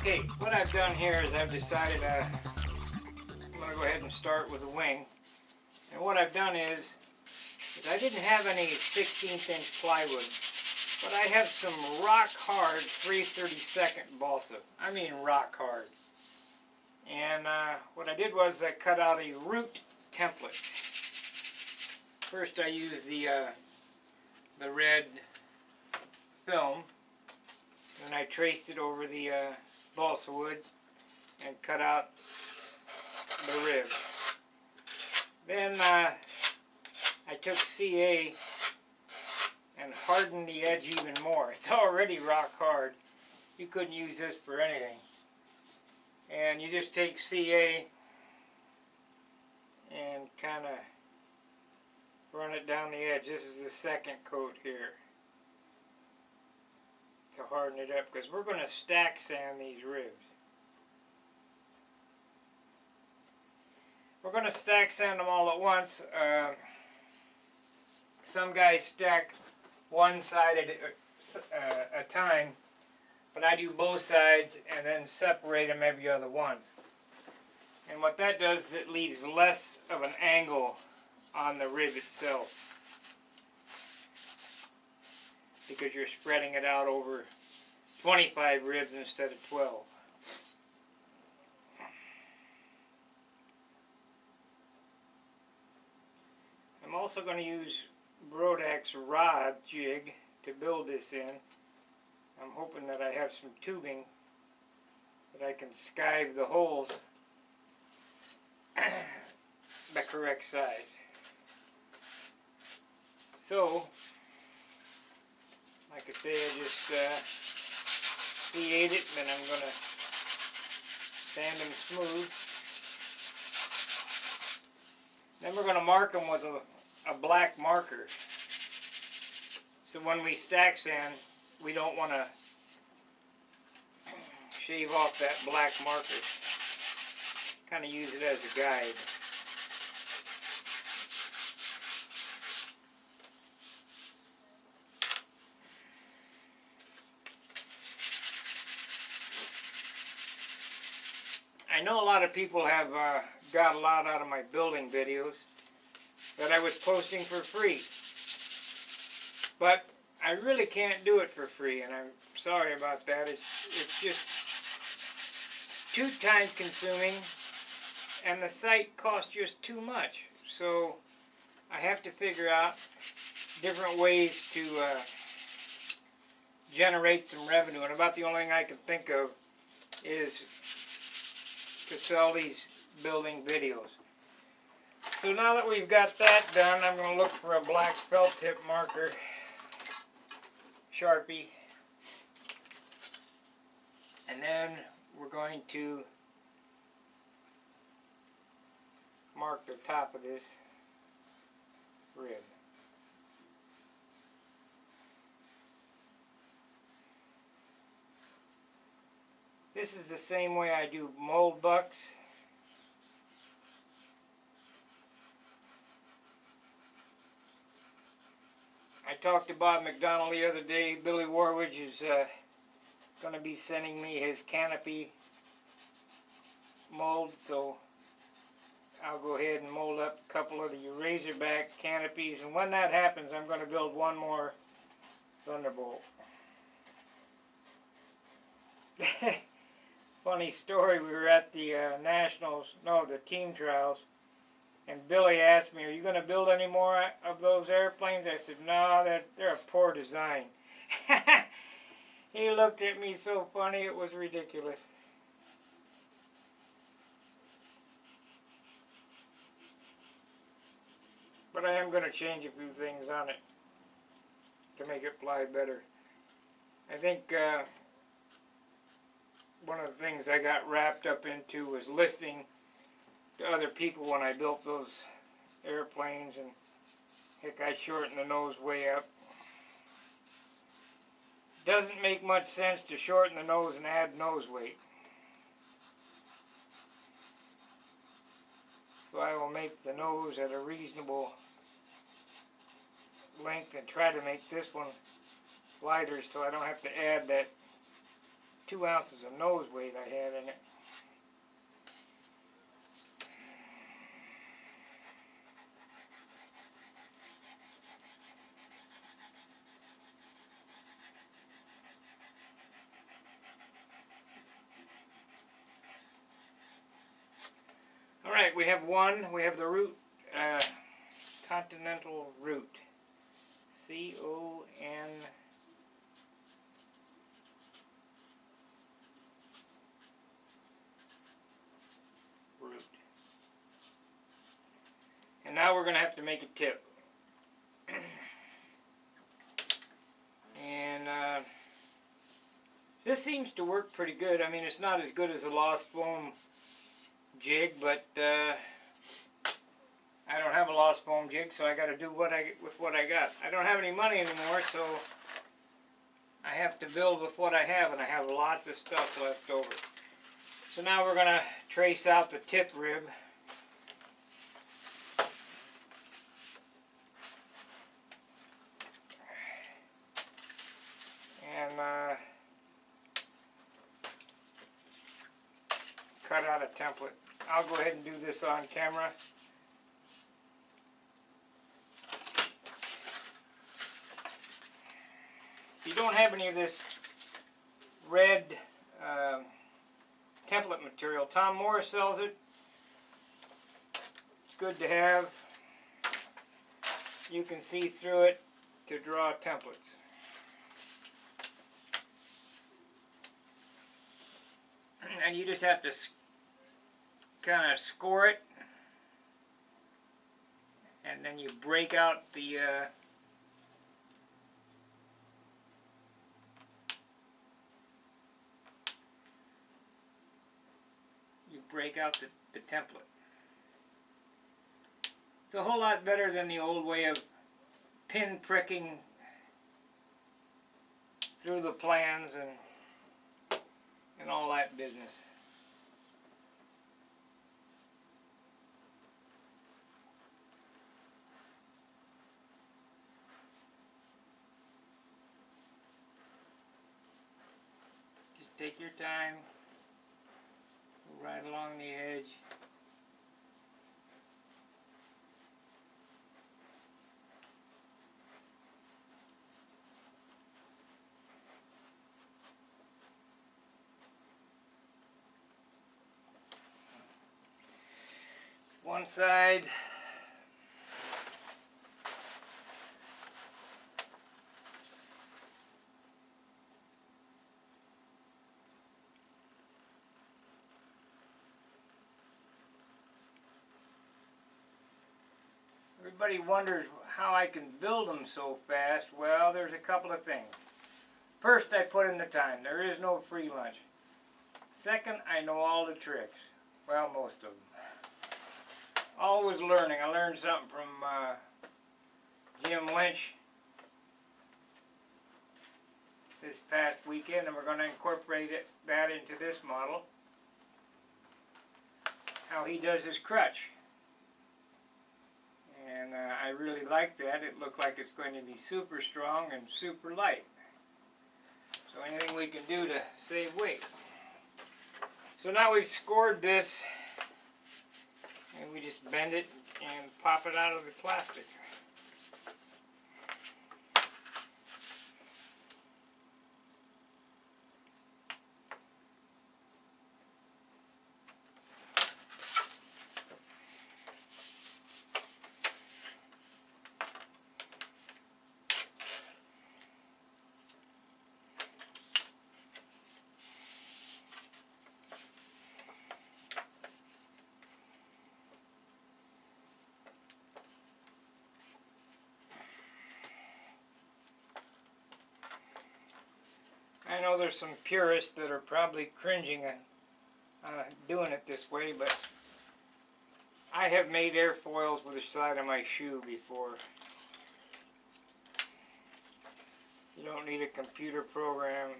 Okay, what I've done here is I've decided I'm going to go ahead and start with the wing. And what I've done is I didn't have any 16th inch plywood, but I have some rock hard 3/32 balsa. I mean rock hard. And what I did was I cut out a root template. First I used the red film, and I traced it over the balsa wood and cut out the rib. Then I took CA and hardened the edge even more. It's already rock hard. You couldn't use this for anything. And you just take CA and kind of run it down the edge. This is the second coat here to harden it up, because we're going to stack sand these ribs. We're going to stack sand them all at once. Some guys stack one side at a time, but I do both sides and then separate them every other one. And what that does is it leaves less of an angle on the rib itself, because you're spreading it out over 25 ribs instead of 12. I'm also going to use Brodak's rod jig to build this in. I'm hoping that I have some tubing that I can skive the holes the correct size. So, like I say, I just CA'd it, and then I'm going to sand them smooth. Then we're going to mark them with a black marker. So when we stack sand, we don't want to shave off that black marker. Kind of use it as a guide. I know a lot of people have got a lot out of my building videos that I was posting for free. But I really can't do it for free, and I'm sorry about that. It's just too time consuming, and the site costs just too much. So I have to figure out different ways to generate some revenue, and about the only thing I can think of is to sell these building videos. So now that we've got that done, I'm going to look for a black felt tip marker, Sharpie, and then we're going to mark the top of this rib. This is the same way I do mold bucks. I talked to Bob McDonald the other day. Billy Werwage is going to be sending me his canopy mold, so I'll go ahead and mold up a couple of the razorback canopies, and when that happens, I'm going to build one more Thunderbolt. Funny story, we were at the the team trials, and Billy asked me, "Are you going to build any more of those airplanes?" I said, "No, they're a poor design." He looked at me so funny, it was ridiculous. But I am going to change a few things on it to make it fly better. I think one of the things I got wrapped up into was listening to other people when I built those airplanes, and heck, I shortened the nose way up. Doesn't make much sense to shorten the nose and add nose weight. So I will make the nose at a reasonable length and try to make this one lighter so I don't have to add that 2 ounces of nose weight I had in it. Alright, we have the root, continental root. C-O-N root. And now we're going to have to make a tip. And this seems to work pretty good. I mean, it's not as good as a lost foam jig, but I don't have a lost foam jig, so I got to do with what I got. I don't have any money anymore, so I have to build with what I have, and I have lots of stuff left over. So now we're going to trace out the tip rib. And cut out a template. I'll go ahead and do this on camera. If you don't have any of this red template material, Tom Morris sells it. It's good to have. You can see through it to draw templates. And you just have to kind of score it, and then you break out the template. It's a whole lot better than the old way of pin pricking through the plans and all that business. Just take your time, go right along the edge. One side. Everybody wonders how I can build them so fast. Well, there's a couple of things. First, I put in the time. There is no free lunch. Second, I know all the tricks. Well, most of them. Always learning. I learned something from Jim Lynch this past weekend, and we're going to incorporate that into this model. How he does his crutch. And I really like that. It looked like it's going to be super strong and super light. So anything we can do to save weight. So now we've scored this, and we just bend it and pop it out of the plastic. I know there's some purists that are probably cringing at doing it this way, but I have made airfoils with the side of my shoe before. You don't need a computer program.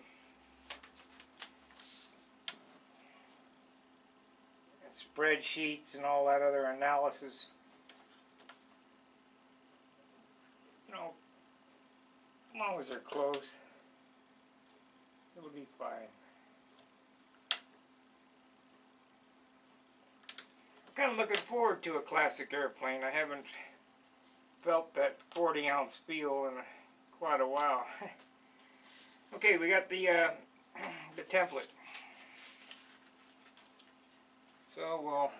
And spreadsheets and all that other analysis. You know, as long as they're close, it'll be fine. kind of looking forward to a classic airplane. I haven't felt that 40-ounce feel in quite a while. Okay, we got the template. So we'll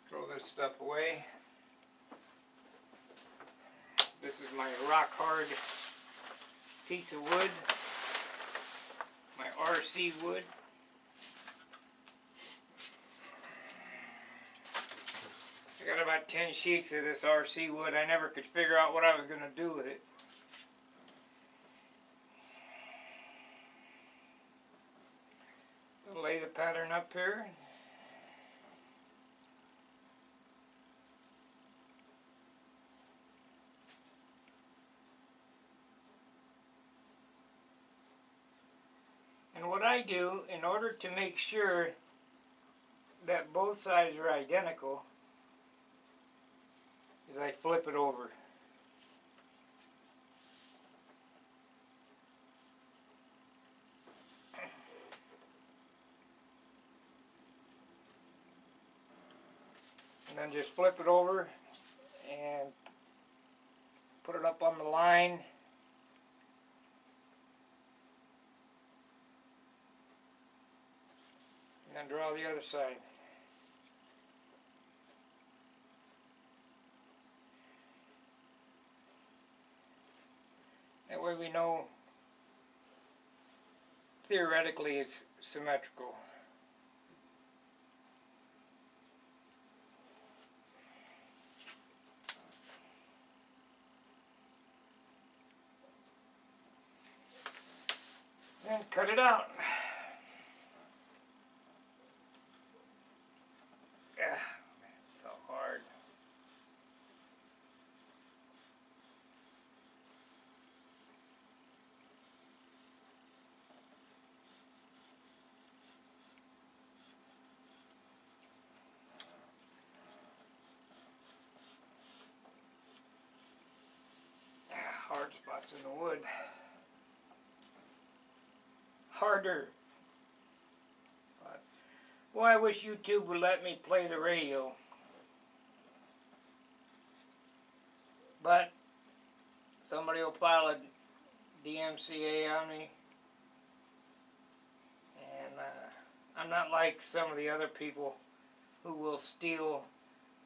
throw this stuff away. This is my rock hard piece of wood, my RC wood. I got about 10 sheets of this RC wood. I never could figure out what I was going to do with it. I'll lay the pattern up here. And what I do, in order to make sure that both sides are identical, is I flip it over. And then just flip it over and put it up on the line. And then draw the other side. That way we know theoretically it's symmetrical. And cut it out. So hard. Hard spots in the wood. Harder spots. Boy, I wish YouTube would let me play the radio. But somebody will file a DMCA on me. And I'm not like some of the other people who will steal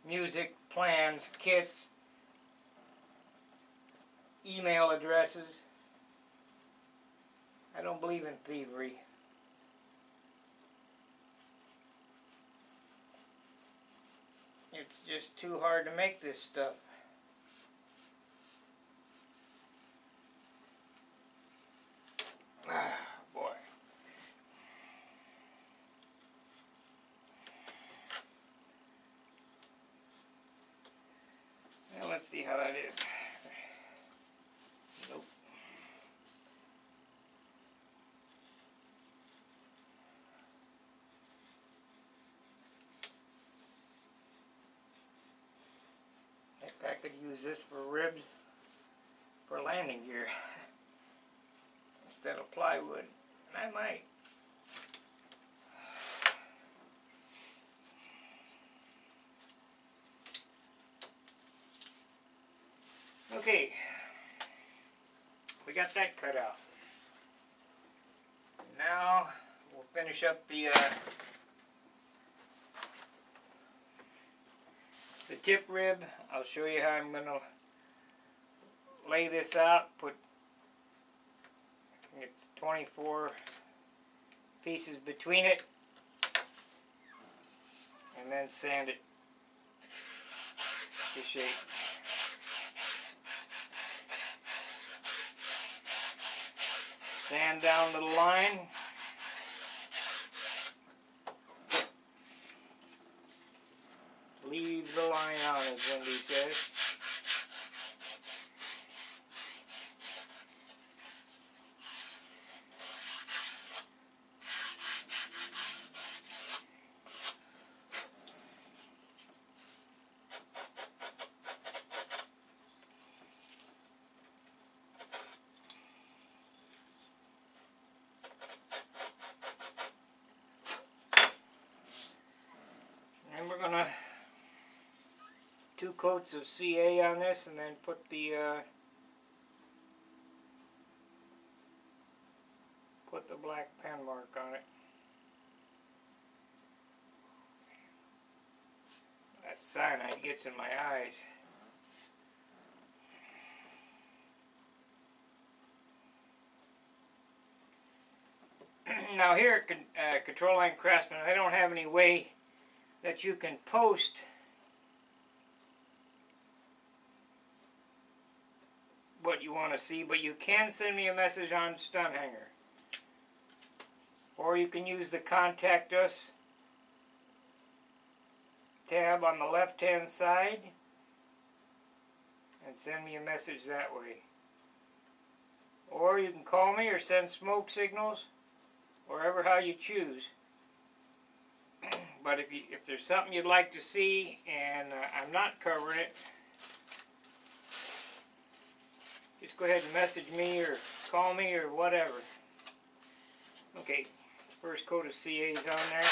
music, plans, kits, email addresses. I don't believe in thievery. It's just too hard to make this stuff. Ah, boy. Well, let's see how that is. Nope. Heck, I could use this for ribs for landing gear instead of plywood, and I might. Okay, we got that cut out. Now we'll finish up the tip rib. I'll show you how I'm going to lay this out. Put, I think it's 24 pieces between it, and then sand it to shape. Sand down to the line. Leave the line on, as Wendy says. coats of CA on this, and then put the black pen mark on it. That cyanide gets in my eyes. Now here at Control Line Craftsman, I don't have any way that you can post what you want to see, but you can send me a message on Stunhanger. Or you can use the Contact Us tab on the left hand side and send me a message that way. Or you can call me or send smoke signals, wherever how you choose. But if there's something you'd like to see and I'm not covering it, just go ahead and message me or call me or whatever. Okay, first coat of CA's on there.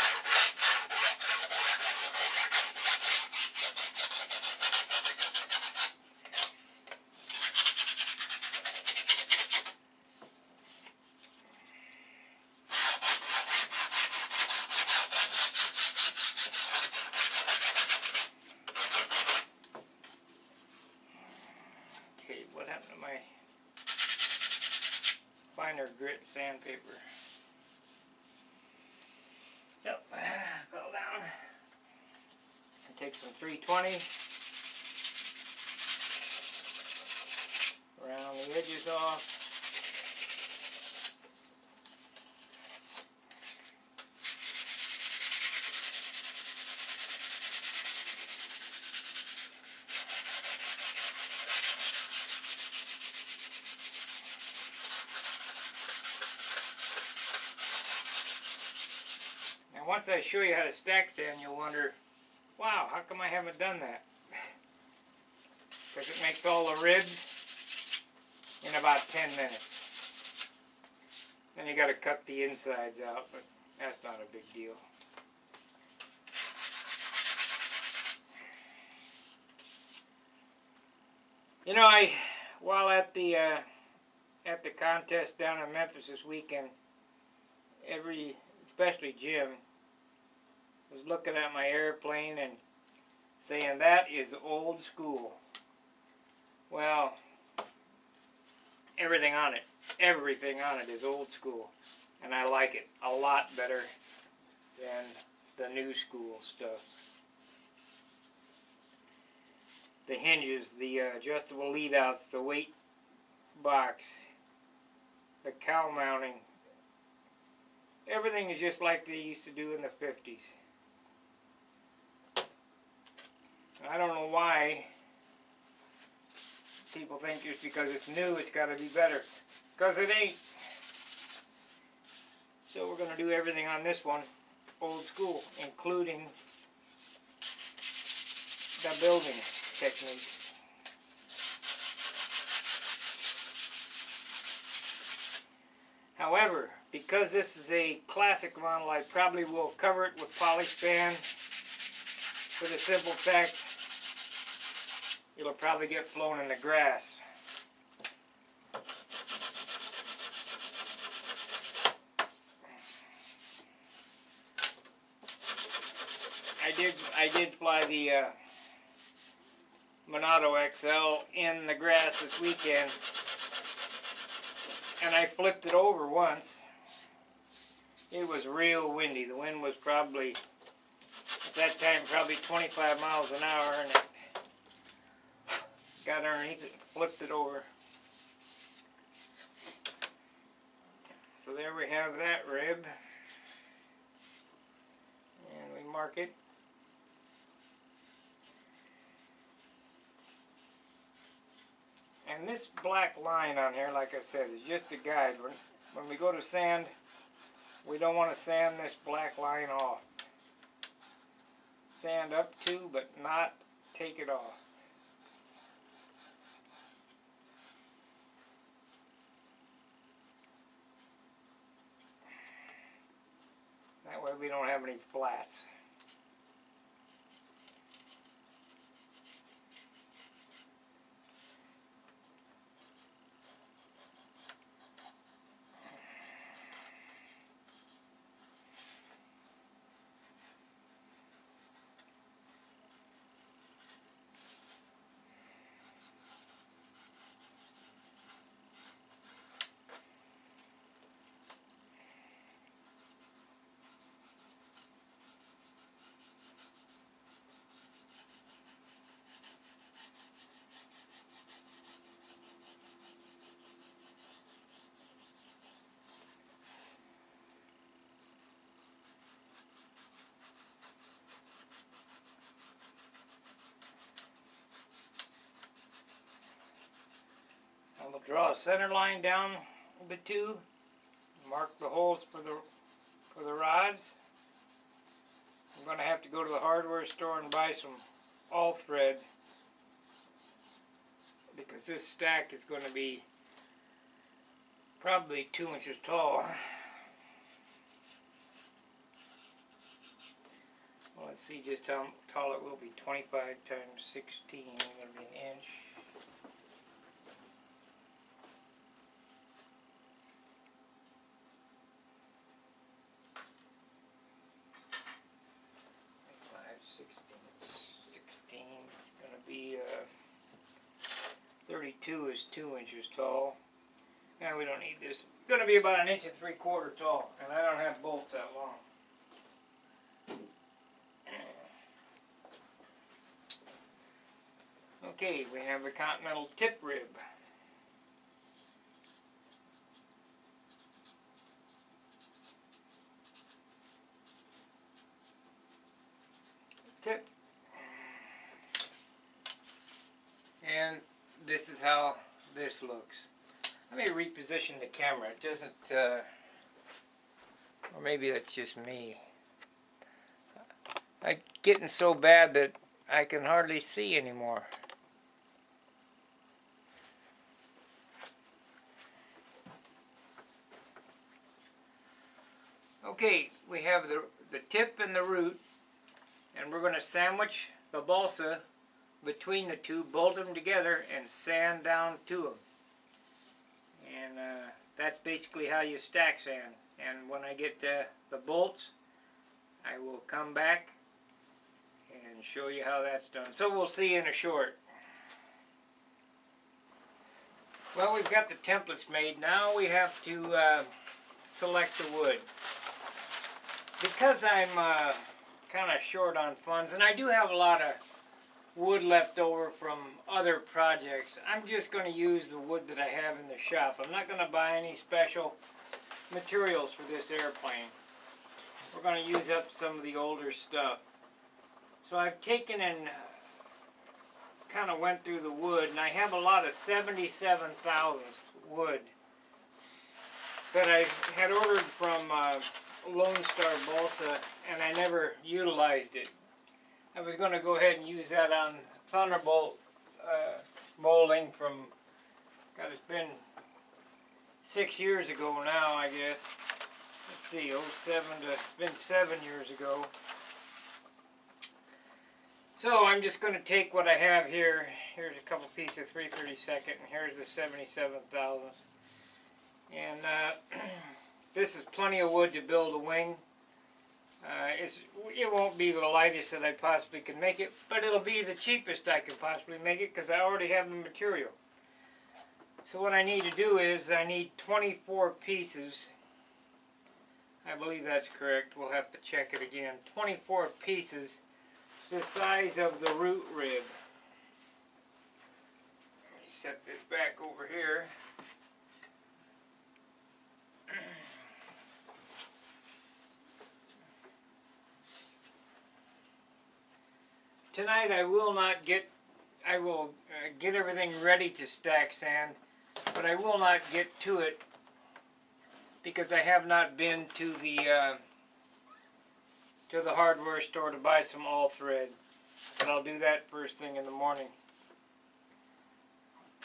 What happened to my finer grit sandpaper? Yep, fell down. And take some 320 round the edges off. Once I show you how to stack sand, you'll wonder, wow, how come I haven't done that? Because it makes all the ribs in about 10 minutes. Then you got to cut the insides out, but that's not a big deal. You know, while at the contest down in Memphis this weekend, especially Jim, was looking at my airplane and saying that is old school. Well, everything on it is old school, and I like it a lot better than the new school stuff. The hinges, the adjustable lead outs, the weight box, the cowl mounting, everything is just like they used to do in the 50s. I don't know why people think just because it's new it's got to be better. Because it ain't. So we're going to do everything on this one old school, including the building techniques. However, because this is a classic model, I probably will cover it with polyspan for the simple fact it'll probably get flown in the grass. I did fly the Monado XL in the grass this weekend, and I flipped it over once. It was real windy. The wind was probably, at that time, probably 25 miles an hour, and it got underneath it and flipped it over. So there we have that rib. And we mark it. And this black line on here, like I said, is just a guide. When we go to sand, we don't want to sand this black line off. Sand up to, but not take it off. That way we don't have any flats. draw a center line down the two, mark the holes for the rods. I'm going to have to go to the hardware store and buy some all thread, because this stack is going to be probably 2 inches tall. Well, let's see just how tall it will be. 25 times 16 is going to be an inch. It's going to be 32 is 2 inches tall. And we don't need this. It's going to be about 1 3/4 inches tall, and I don't have bolts that long. Okay, we have the Continental tip rib. Tip. And this is how this looks. Let me reposition the camera. It doesn't, or maybe that's just me. I'm getting so bad that I can hardly see anymore. Okay, we have the tip and the root, and we're going to sandwich the balsa between the two, bolt them together, and sand down to them. And that's basically how you stack sand. And when I get the bolts, I will come back and show you how that's done. So we'll see in a short. Well, we've got the templates made. Now we have to select the wood. Because I'm kind of short on funds, and I do have a lot of wood left over from other projects, I'm just going to use the wood that I have in the shop. I'm not going to buy any special materials for this airplane. We're going to use up some of the older stuff. So I've taken and kind of went through the wood, and I have a lot of 77 thousandths wood that I had ordered from Lone Star Balsa, and I never utilized it. I was going to go ahead and use that on Thunderbolt molding from, God, it's been 6 years ago now, I guess. Let's see, 07 to, it's been 7 years ago. So I'm just going to take what I have here. Here's a couple pieces of 3/32, and here's the 77 thousandths. And this is plenty of wood to build a wing. It won't be the lightest that I possibly can make it, but it'll be the cheapest I can possibly make it because I already have the material. So what I need to do is I need 24 pieces. I believe that's correct. We'll have to check it again. 24 pieces, the size of the root rib. Let me set this back over here. Tonight I will get everything ready to stack sand, but I will not get to it because I have not been to the hardware store to buy some all thread. But I'll do that first thing in the morning.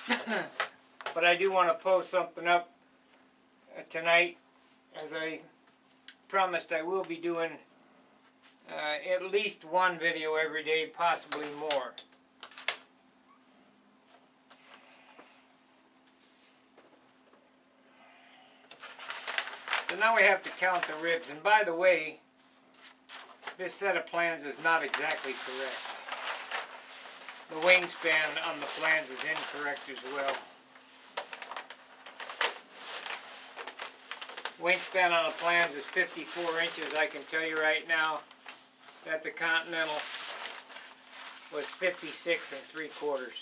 But I do want to post something up tonight, as I promised I will be doing at least one video every day, possibly more. So now we have to count the ribs. And by the way, this set of plans is not exactly correct. The wingspan on the plans is incorrect as well. Wingspan on the plans is 54 inches. I can tell you right now that the Continental was 56 3/4.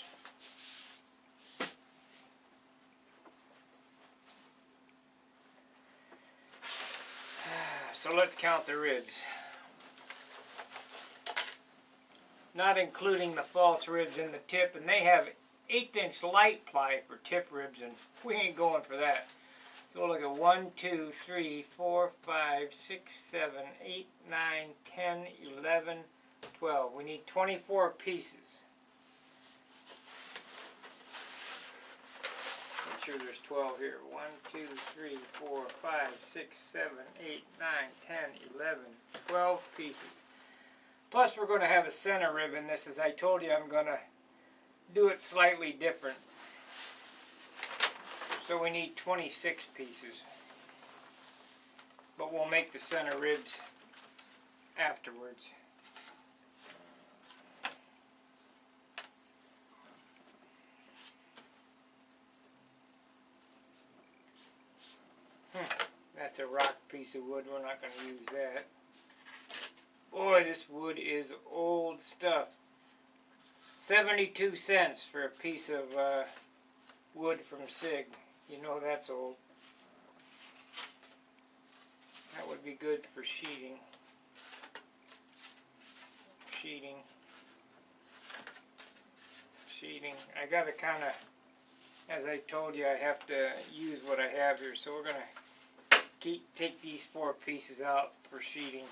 So let's count the ribs. Not including the false ribs in the tip, and they have 1/8" light ply for tip ribs, and we ain't going for that. So we'll look at 1, 2, 3, 4, 5, 6, 7, 8, 9, 10, 11, 12. We need 24 pieces. Make sure there's 12 here. 1, 2, 3, 4, 5, 6, 7, 8, 9, 10, 11, 12 pieces. Plus we're going to have a center rib in this. As I told you, I'm going to do it slightly different. So we need 26 pieces. But we'll make the center ribs afterwards. That's a rock piece of wood. We're not going to use that. Boy, this wood is old stuff. 72 cents for a piece of wood from Sig. You know that's old. That would be good for sheeting. Sheeting. I gotta kind of, as I told you, I have to use what I have here. So we're gonna take these 4 pieces out for sheeting.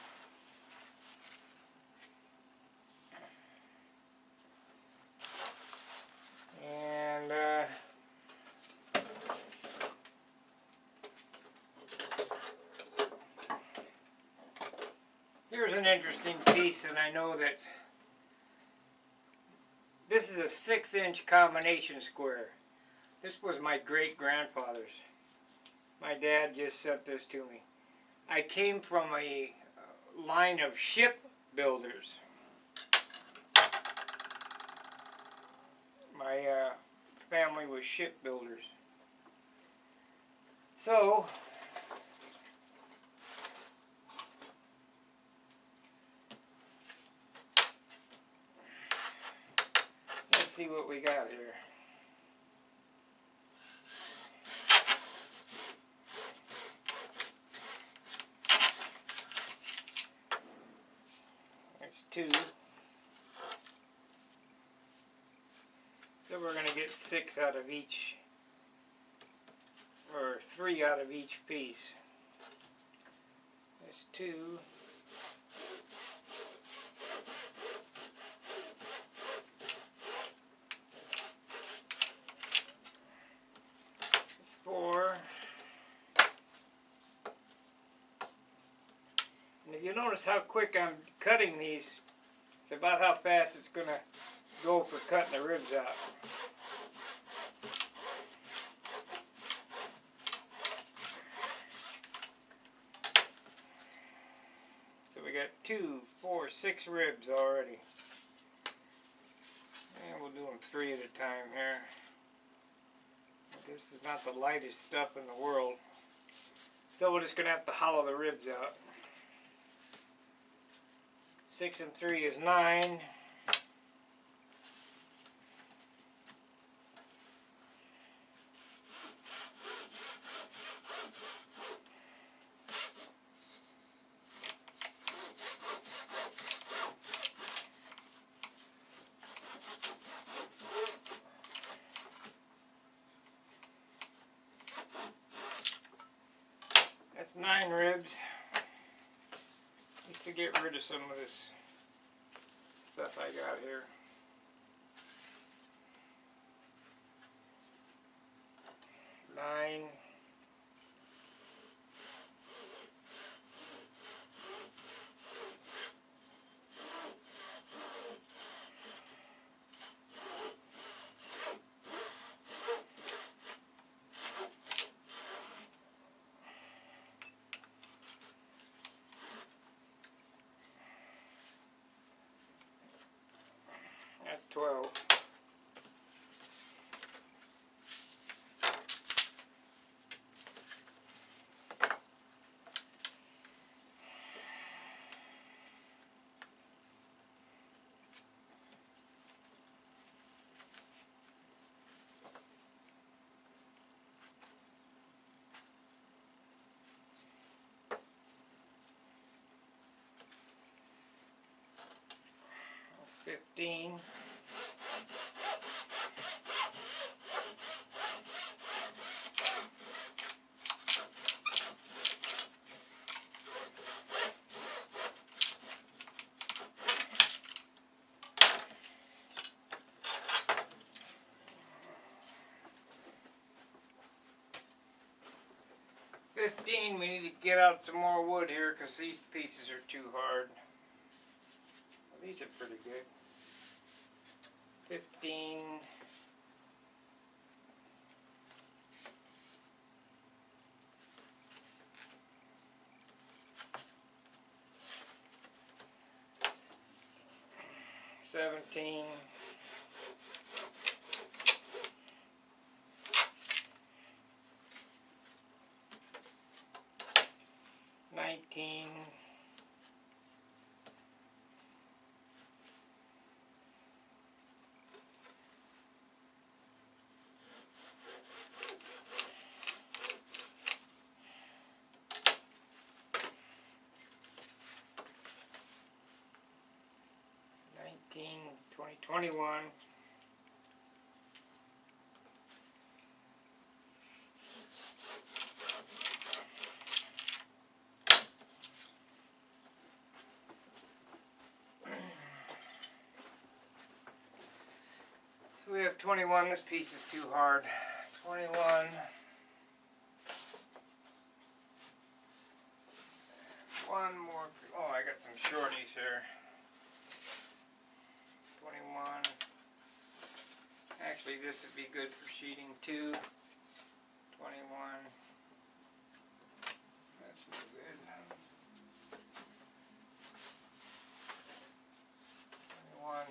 And here's an interesting piece, and I know that this is a 6-inch combination square. This was my great-grandfather's. My dad just sent this to me. I came from a line of shipbuilders. My family was shipbuilders. So, let's see what we got here. That's 2. So we're going to get 6 out of each, or 3 out of each piece. That's 2. That's 4. And if you notice how quick I'm cutting these, it's about how fast it's going to go for cutting the ribs out. So we got 2, 4, 6 ribs already. And we'll do them 3 at a time here. This is not the lightest stuff in the world. So we're just going to have to hollow the ribs out. 6 and 3 is 9. That's 9 ribs. Just to get rid of some of this stuff I got here. Nine. That's 12. $15. 15, we need to get out some more wood here because these pieces are too hard. Well, these are pretty good. 15. $17. 19. 20, 21. So we have 21. This piece is too hard. 21. One more. Oh, I got some shorties here. 21. Actually, this would be good for sheeting too. 21. That's no good. 21.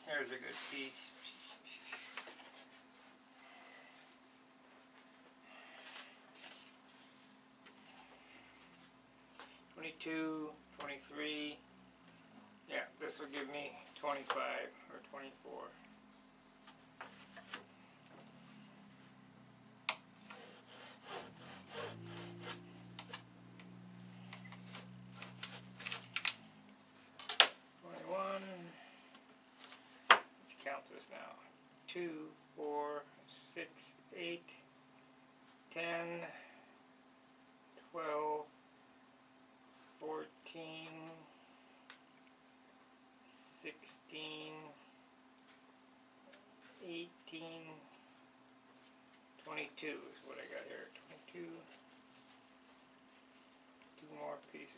Here's a good piece. 22, 23. Yeah, this will give me 25 or 24. Let's count this now. 2, 4, 6, 8, 10, 12, 14, 16, 18, 22 is what I got here. 22. 2 more pieces.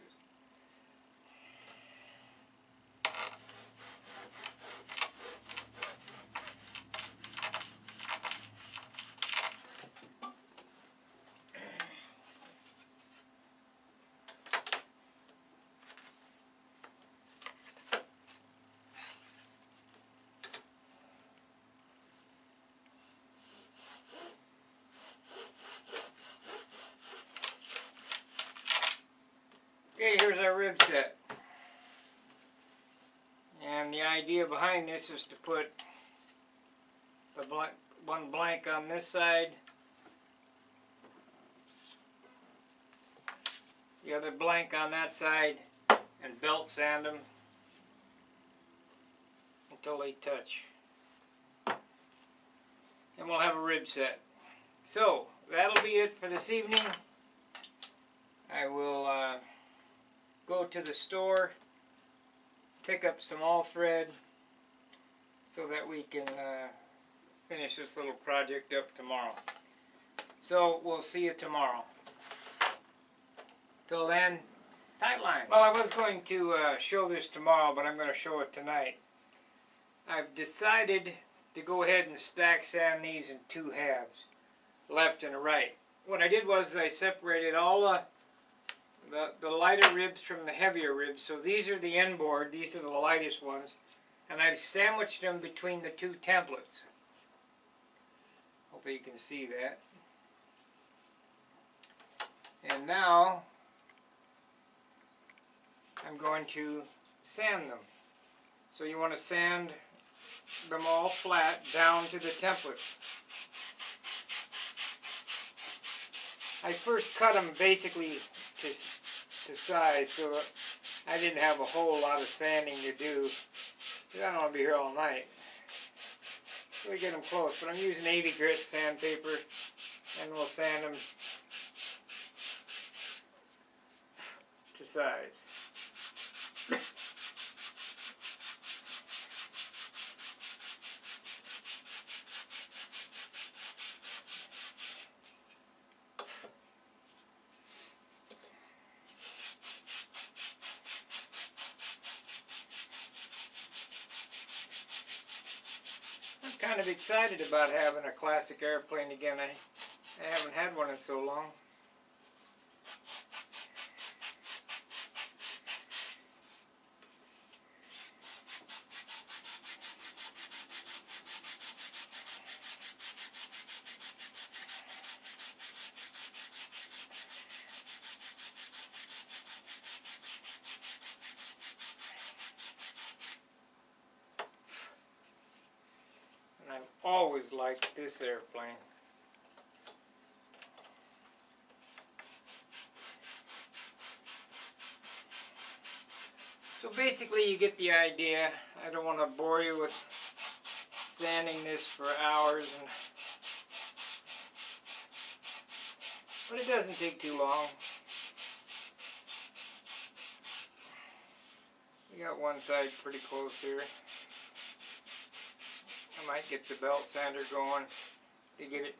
Okay, here's our rib set. And the idea behind this is to put the one blank on this side, the other blank on that side, and belt sand them until they touch. And we'll have a rib set. So, that'll be it for this evening. I will go to the store, pick up some all thread so that we can finish this little project up tomorrow. So we'll see you tomorrow. Till then, tightline. Well, I was going to show this tomorrow, but I'm going to show it tonight. I've decided to go ahead and stack sand these in 2 halves, left and right. What I did was I separated all the lighter ribs from the heavier ribs. So these are the end board, these are the lightest ones, and I've sandwiched them between the 2 templates. Hopefully you can see that. And now I'm going to sand them. So you want to sand them all flat down to the template. I first cut them basically to size, so I didn't have a whole lot of sanding to do. I don't want to be here all night. So we get them close, but I'm using 80 grit sandpaper, and we'll sand them to size. kind of excited about having a classic airplane again. I haven't had one in so long. I've always liked this airplane. So basically you get the idea. I don't want to bore you with sanding this for hours, but it doesn't take too long. We got one side pretty close here. I might get the belt sander going to get it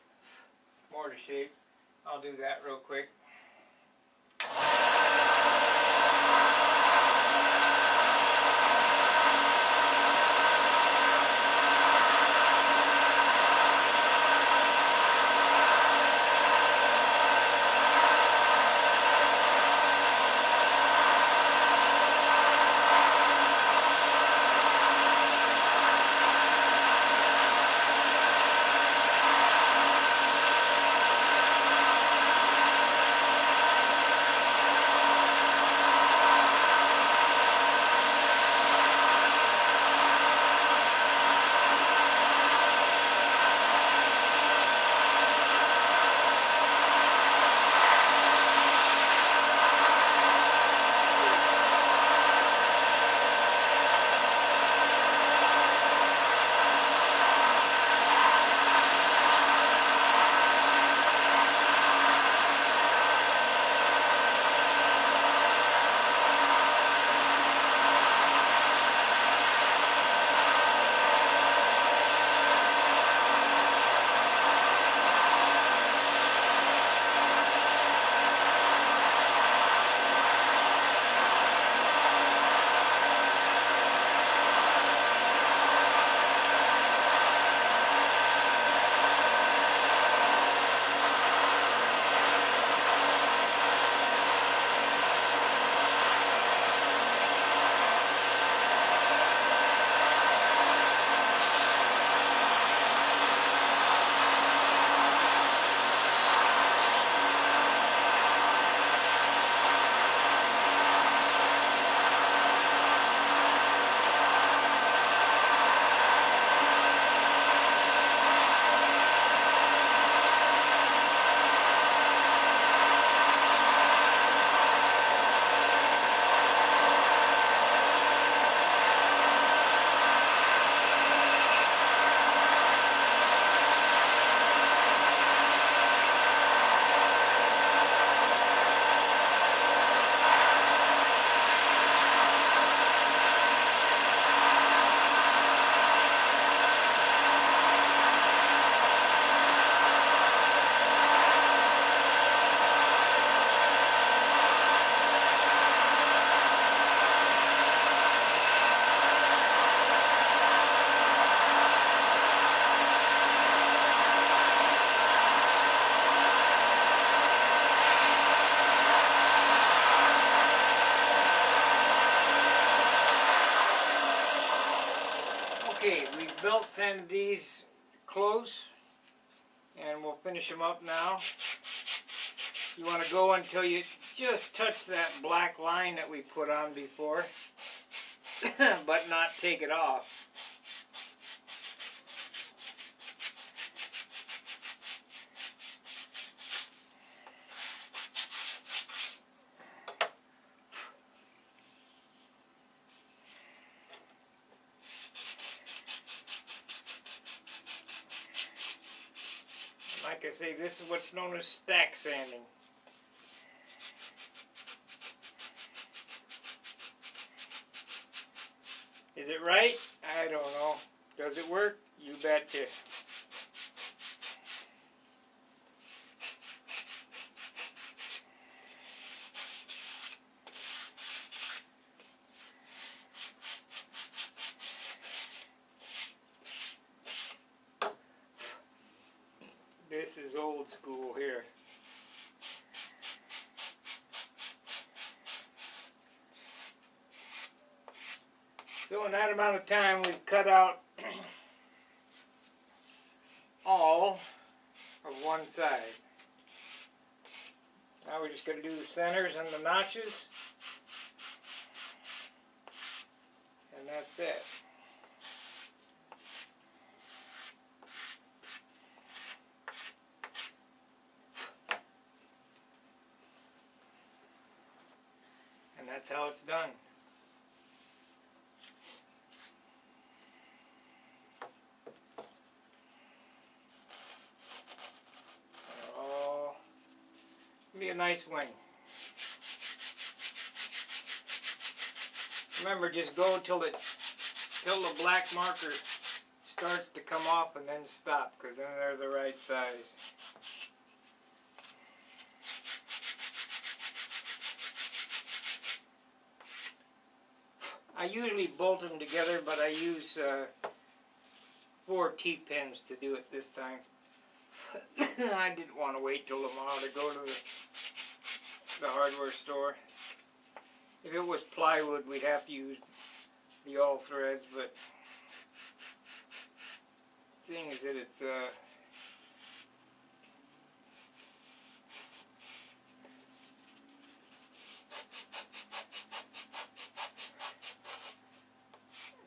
more to shape. I'll do that real quick. Okay, we've belt sanded these close, and we'll finish them up now. You want to go until you just touch that black line that we put on before, but not take it off. Like I say, this is what's known as stack sanding. Is it right? I don't know. Does it work? You betcha. This is old school here. So in that amount of time, we've cut out all of one side. Now we just got to do the centers and the notches, and that's it. And that's how it's done. Be a nice wing. Remember, just go till the black marker starts to come off, and then stop, because then they're the right size. I usually bolt them together, but I use 4 T-pins to do it this time. I didn't want to wait till tomorrow to go to the hardware store. If it was plywood, we'd have to use the all threads, but the thing is that it's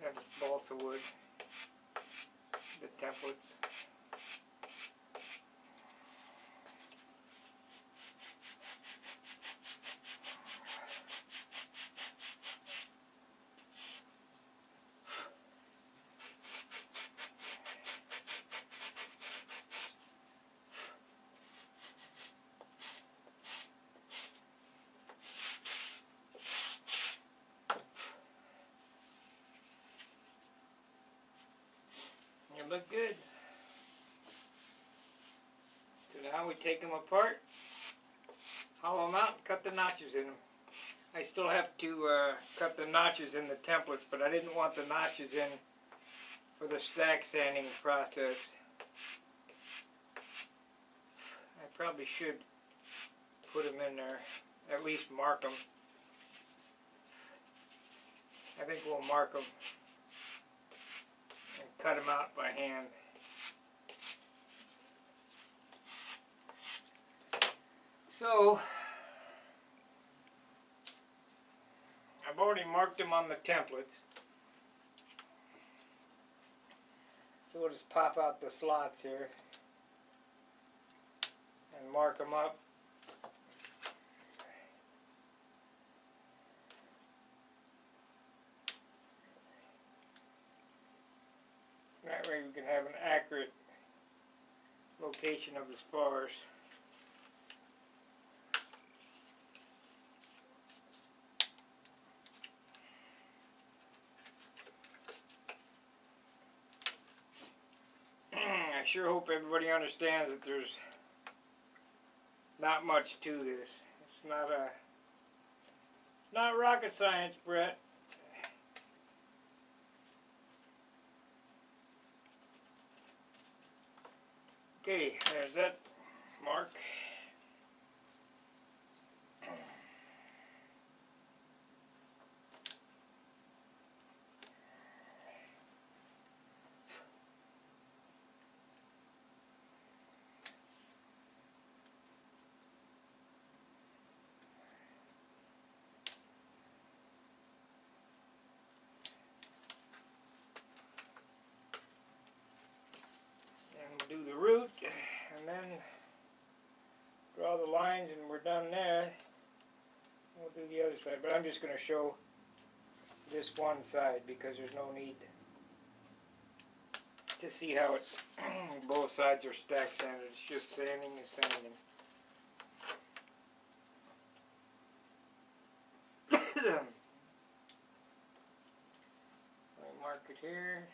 that's balsa wood, the templates. Look good. So now we take them apart, hollow them out, and cut the notches in them. I still have to cut the notches in the templates, but I didn't want the notches in for the stack sanding process. I probably should put them in there, at least mark them. I think we'll mark them. Cut them out by hand. So, I've already marked them on the templates. So we'll just pop out the slots here and mark them up. That way we can have an accurate location of the spars. I sure hope everybody understands that there's not much to this. It's not rocket science, Brett. Okay, there's that mark. Do the root, and then draw the lines, and we're done there. We'll do the other side, but I'm just going to show this one side because there's no need to see how it's both sides are stack sanded. It's just sanding and sanding. Let me mark it here.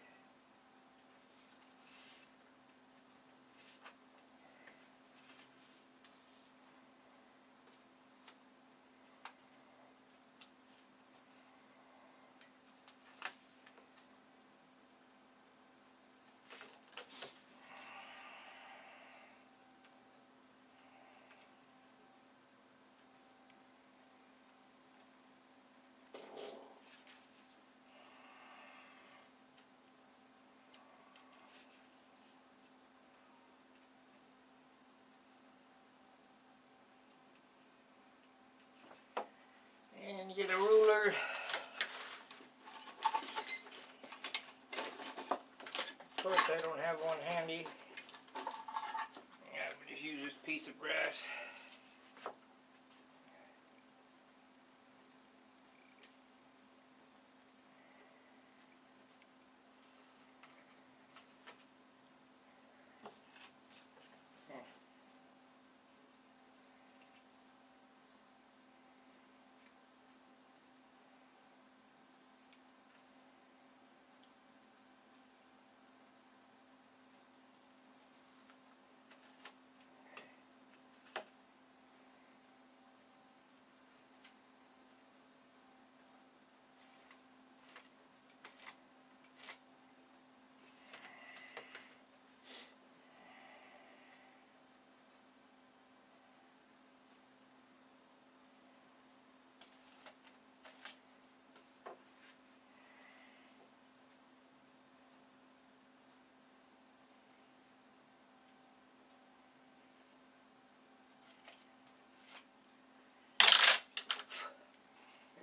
piece of brass.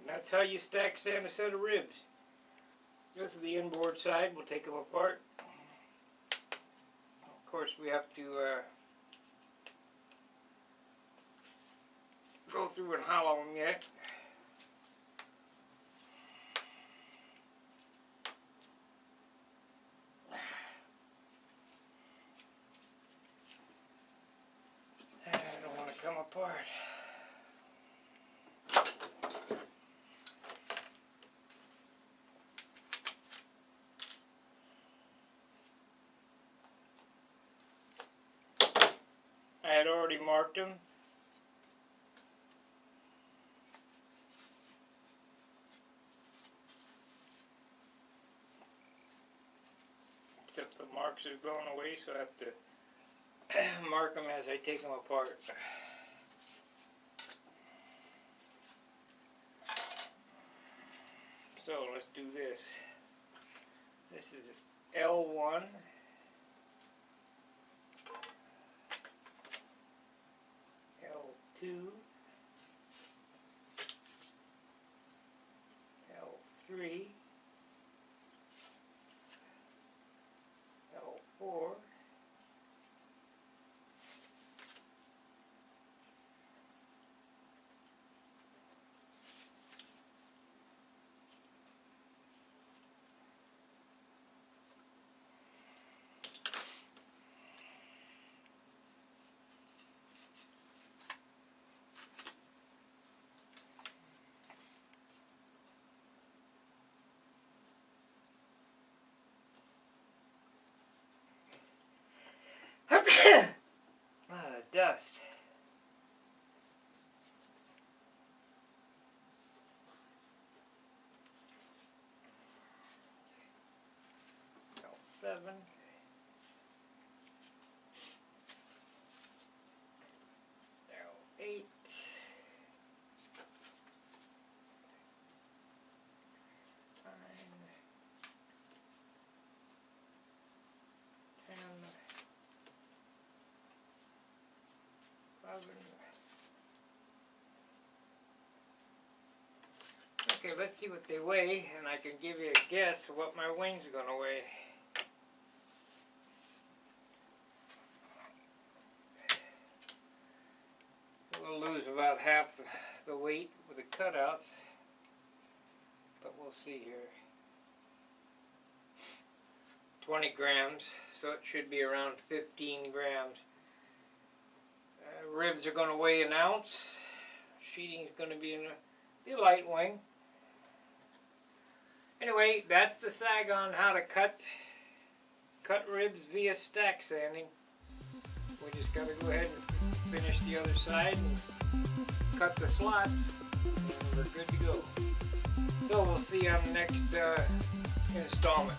That's how you stack sand a set of ribs. This is the inboard side. We'll take them apart. Of course, we have to go through and hollow them yet. I don't want to come apart. I had already marked them. Except the marks have gone away, so I have to mark them as I take them apart. So let's do this. This is L1. L2, L3, L4, dust. L7. L8. 11. Okay, let's see what they weigh, and I can give you a guess of what my wings are going to weigh. We'll lose about half the weight with the cutouts, but we'll see here. 20 grams, so it should be around 15 grams. Ribs are going to weigh an ounce. Sheeting is going to be a light wing. Anyway, that's the sag on how to cut ribs via stack sanding. We just got to go ahead and finish the other side and cut the slots, and we're good to go. So we'll see you on the next installment.